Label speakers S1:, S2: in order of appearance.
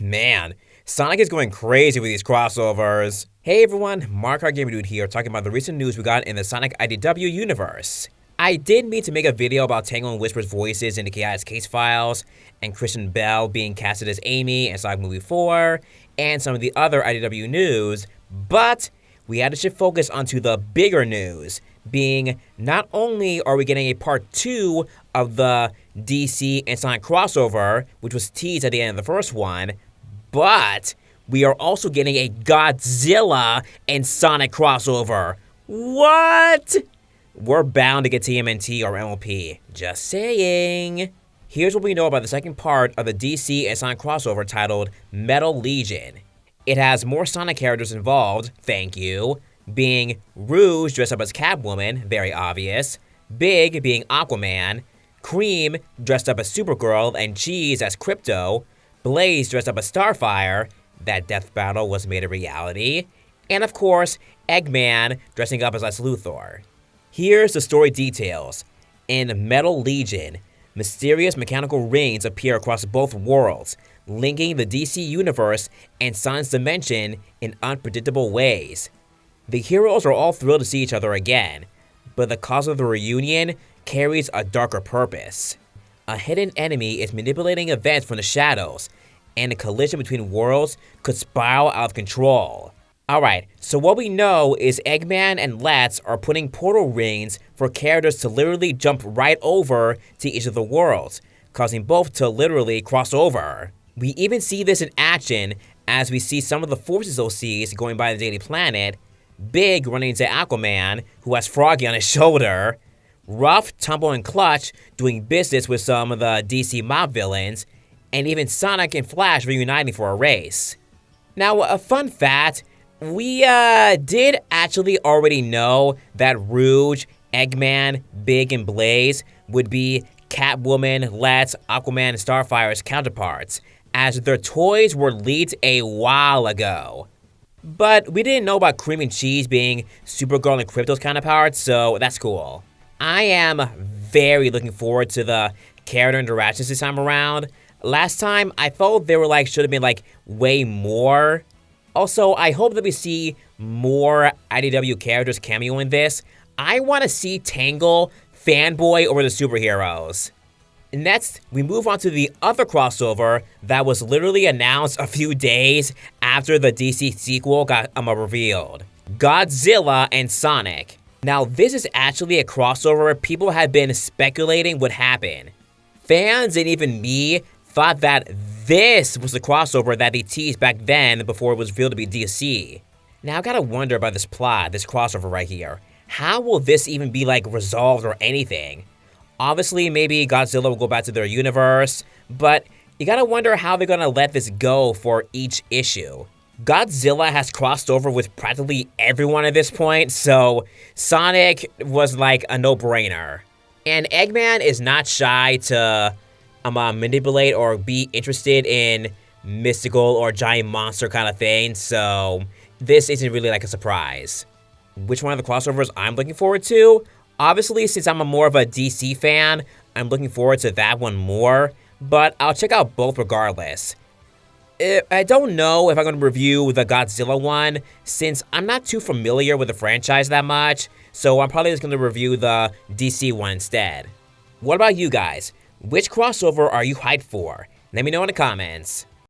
S1: Man, Sonic is going crazy with these crossovers. Hey everyone, Mark our Gamer Dude here, talking about the recent news we got in the Sonic IDW universe. I did mean to make a video about Tangle and Whisper's voices in the Chaos Case Files, and Kristen Bell being casted as Amy in Sonic Movie 4, and some of the other IDW news, but we had to shift focus onto the bigger news, being not only are we getting a part 2 of the DC and Sonic crossover, which was teased at the end of the first one, but we are also getting a Godzilla and Sonic crossover. What? We're bound to get TMNT or MLP. Just saying. Here's what we know about the second part of the DC and Sonic crossover titled Metal Legion. It has more Sonic characters involved, thank you, being Rouge dressed up as Catwoman, very obvious, Big being Aquaman, Cream dressed up as Supergirl and Cheese as Crypto, Blaze dressed up as Starfire, that death battle was made a reality, and of course, Eggman dressing up as Lex Luthor. Here's the story details. In Metal Legion, mysterious mechanical rings appear across both worlds, linking the DC universe and Sonic's dimension in unpredictable ways. The heroes are all thrilled to see each other again, but the cause of the reunion carries a darker purpose. A hidden enemy is manipulating events from the shadows, and a collision between worlds could spiral out of control. Alright, so what we know is Eggman and Lex are putting portal rings for characters to literally jump right over to each of the worlds, causing both to literally cross over. We even see this in action as we see some of the Forces OCs going by the Daily Planet, Big running into Aquaman, who has Froggy on his shoulder, Ruff, Tumble, and Clutch doing business with some of the DC mob villains, and even Sonic and Flash reuniting for a race. Now, a fun fact, we did actually already know that Rouge, Eggman, Big, and Blaze would be Catwoman, Lex, Aquaman, and Starfire's counterparts, as their toys were leaked a while ago. But we didn't know about Cream and Cheese being Supergirl and Crypto's counterparts, so that's cool. I am very looking forward to the character interactions this time around. Last time, I felt they were should have been way more. Also, I hope that we see more IDW characters cameo in this. I want to see Tangle fanboy over the superheroes. Next, we move on to the other crossover that was literally announced a few days after the DC sequel got revealed. Godzilla and Sonic. Now, this is actually a crossover people have been speculating would happen. Fans and even me thought that this was the crossover that they teased back then before it was revealed to be DC. Now, I gotta wonder about this plot, this crossover right here. How will this even be resolved or anything? Obviously, maybe Godzilla will go back to their universe, but you gotta wonder how they're gonna let this go for each issue. Godzilla has crossed over with practically everyone at this point, so Sonic was a no-brainer. And Eggman is not shy to manipulate or be interested in mystical or giant monster kind of thing, so this isn't really a surprise. Which one of the crossovers I'm looking forward to? Obviously, since I'm more of a DC fan, I'm looking forward to that one more, but I'll check out both regardless. I don't know if I'm going to review the Godzilla one, since I'm not too familiar with the franchise that much, so I'm probably just going to review the DC one instead. What about you guys? Which crossover are you hyped for? Let me know in the comments.